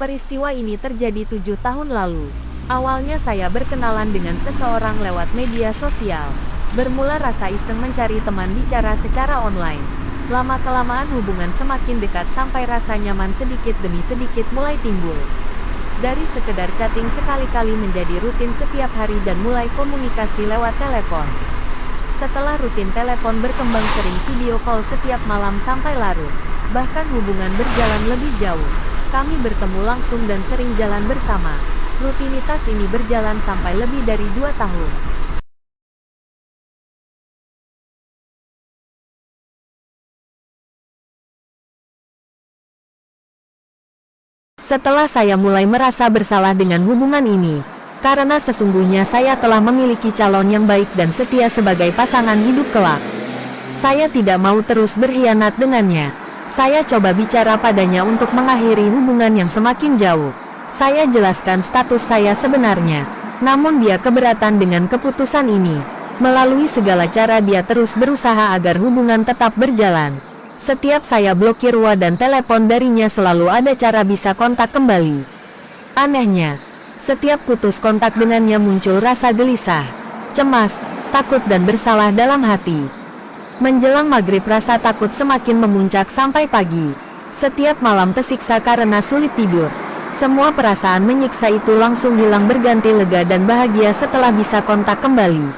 Peristiwa ini terjadi 7 tahun lalu. Awalnya saya berkenalan dengan seseorang lewat media sosial. Bermula rasa iseng mencari teman bicara secara online. Lama-kelamaan hubungan semakin dekat sampai rasa nyaman sedikit demi sedikit mulai timbul. Dari sekedar chatting sekali-kali menjadi rutin setiap hari dan mulai komunikasi lewat telepon. Setelah rutin telepon berkembang sering video call setiap malam sampai larut. Bahkan hubungan berjalan lebih jauh. Kami bertemu langsung dan sering jalan bersama. Rutinitas ini berjalan sampai lebih dari 2 tahun. Setelah saya mulai merasa bersalah dengan hubungan ini, karena sesungguhnya saya telah memiliki calon yang baik dan setia sebagai pasangan hidup kelak. Saya tidak mau terus berkhianat dengannya. Saya coba bicara padanya untuk mengakhiri hubungan yang semakin jauh. Saya jelaskan status saya sebenarnya. Namun dia keberatan dengan keputusan ini. Melalui segala cara dia terus berusaha agar hubungan tetap berjalan. Setiap saya blokir WA dan telepon darinya selalu ada cara bisa kontak kembali. Anehnya, setiap putus kontak dengannya muncul rasa gelisah, cemas, takut dan bersalah dalam hati. Menjelang maghrib rasa takut semakin memuncak sampai pagi. Setiap malam tersiksa karena sulit tidur. Semua perasaan menyiksa itu langsung hilang berganti lega dan bahagia setelah bisa kontak kembali.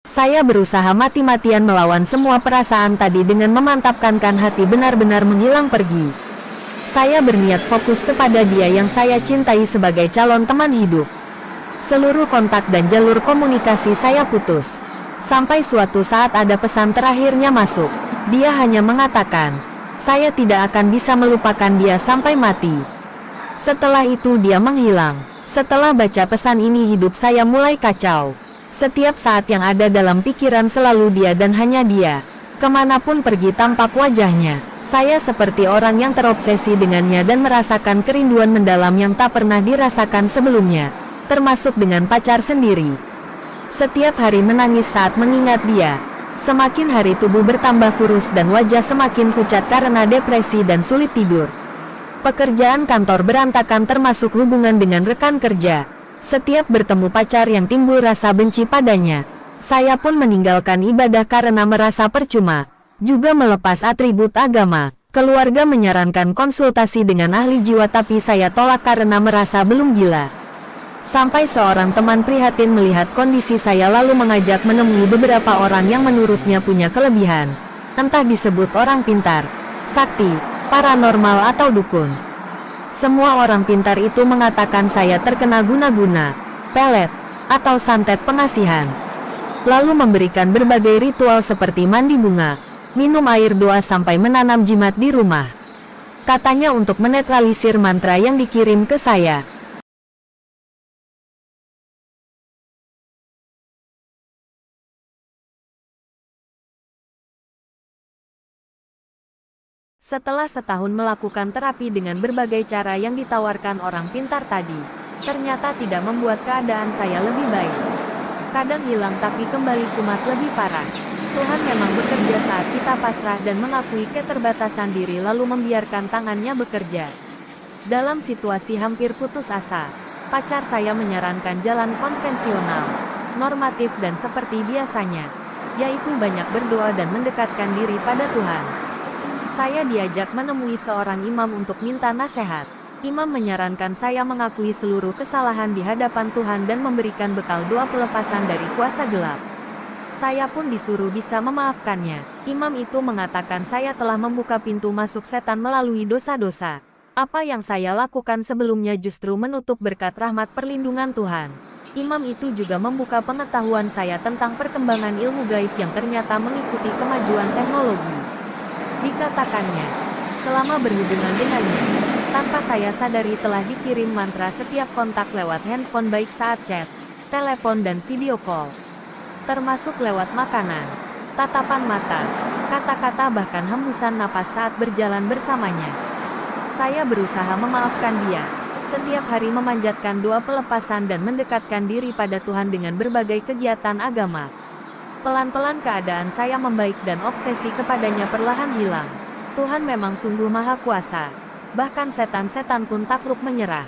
Saya berusaha mati-matian melawan semua perasaan tadi dengan memantapkan hati benar-benar menghilang pergi. Saya berniat fokus kepada dia yang saya cintai sebagai calon teman hidup. Seluruh kontak dan jalur komunikasi saya putus. Sampai suatu saat ada pesan terakhirnya masuk. Dia hanya mengatakan, saya tidak akan bisa melupakan dia sampai mati. Setelah itu dia menghilang. Setelah baca pesan ini hidup saya mulai kacau. Setiap saat yang ada dalam pikiran selalu dia dan hanya dia. Kemanapun pergi tampak wajahnya. Saya seperti orang yang terobsesi dengannya dan merasakan kerinduan mendalam yang tak pernah dirasakan sebelumnya. Termasuk dengan pacar sendiri. Setiap hari menangis saat mengingat dia. Semakin hari tubuh bertambah kurus dan wajah semakin pucat karena depresi dan sulit tidur. Pekerjaan kantor berantakan termasuk hubungan dengan rekan kerja. Setiap bertemu pacar yang timbul rasa benci padanya. Saya pun meninggalkan ibadah karena merasa percuma. Juga melepas atribut agama. Keluarga menyarankan konsultasi dengan ahli jiwa tapi saya tolak karena merasa belum gila. Sampai seorang teman prihatin melihat kondisi saya lalu mengajak menemui beberapa orang yang menurutnya punya kelebihan. Entah disebut orang pintar, sakti, paranormal atau dukun. Semua orang pintar itu mengatakan saya terkena guna-guna, pelet, atau santet pengasihan. Lalu memberikan berbagai ritual seperti mandi bunga, minum air doa sampai menanam jimat di rumah. Katanya untuk menetralisir mantra yang dikirim ke saya. Setelah setahun melakukan terapi dengan berbagai cara yang ditawarkan orang pintar tadi, ternyata tidak membuat keadaan saya lebih baik. Kadang hilang tapi kembali kumat lebih parah. Tuhan memang bekerja saat kita pasrah dan mengakui keterbatasan diri lalu membiarkan tangannya bekerja. Dalam situasi hampir putus asa, pacar saya menyarankan jalan konvensional, normatif dan seperti biasanya, yaitu banyak berdoa dan mendekatkan diri pada Tuhan. Saya diajak menemui seorang imam untuk minta nasihat. Imam menyarankan saya mengakui seluruh kesalahan di hadapan Tuhan dan memberikan bekal doa pelepasan dari kuasa gelap. Saya pun disuruh bisa memaafkannya. Imam itu mengatakan saya telah membuka pintu masuk setan melalui dosa-dosa. Apa yang saya lakukan sebelumnya justru menutup berkat rahmat perlindungan Tuhan. Imam itu juga membuka pengetahuan saya tentang perkembangan ilmu gaib yang ternyata mengikuti kemajuan teknologi. Dikatakannya, selama berhubungan dengannya, tanpa saya sadari telah dikirim mantra setiap kontak lewat handphone baik saat chat, telepon dan video call. Termasuk lewat makanan, tatapan mata, kata-kata bahkan hembusan napas saat berjalan bersamanya. Saya berusaha memaafkan dia. Setiap hari memanjatkan doa pelepasan dan mendekatkan diri pada Tuhan dengan berbagai kegiatan agama. Pelan-pelan keadaan saya membaik dan obsesi kepadanya perlahan hilang. Tuhan memang sungguh maha kuasa. Bahkan setan-setan pun takluk menyerah.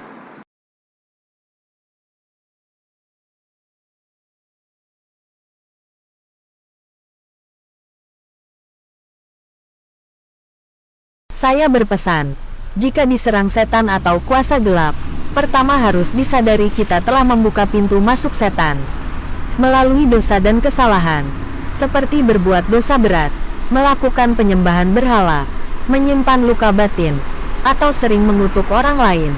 Saya berpesan, jika diserang setan atau kuasa gelap, pertama harus disadari kita telah membuka pintu masuk setan. Melalui dosa dan kesalahan, seperti berbuat dosa berat, melakukan penyembahan berhala, menyimpan luka batin, atau sering mengutuk orang lain.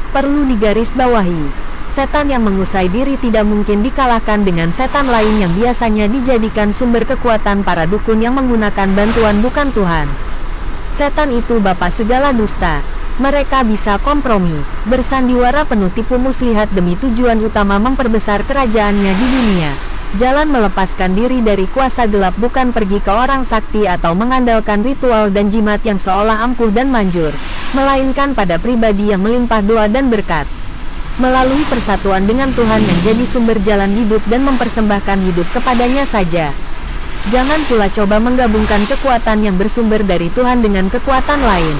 Perlu digarisbawahi, setan yang mengusai diri tidak mungkin dikalahkan dengan setan lain yang biasanya dijadikan sumber kekuatan para dukun yang menggunakan bantuan bukan Tuhan. Setan itu bapa segala dusta. Mereka bisa kompromi, bersandiwara penuh tipu muslihat demi tujuan utama memperbesar kerajaannya di dunia. Jalan melepaskan diri dari kuasa gelap bukan pergi ke orang sakti atau mengandalkan ritual dan jimat yang seolah ampuh dan manjur, melainkan pada pribadi yang melimpah doa dan berkat. Melalui persatuan dengan Tuhan yang jadi sumber jalan hidup dan mempersembahkan hidup kepadanya saja. Jangan pula coba menggabungkan kekuatan yang bersumber dari Tuhan dengan kekuatan lain.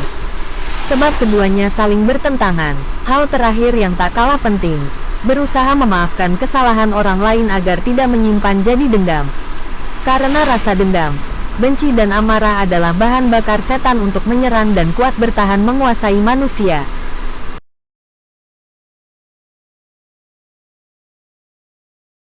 Sebab keduanya saling bertentangan. Hal terakhir yang tak kalah penting, berusaha memaafkan kesalahan orang lain agar tidak menyimpan jadi dendam. Karena rasa dendam, benci dan amarah adalah bahan bakar setan untuk menyerang dan kuat bertahan menguasai manusia.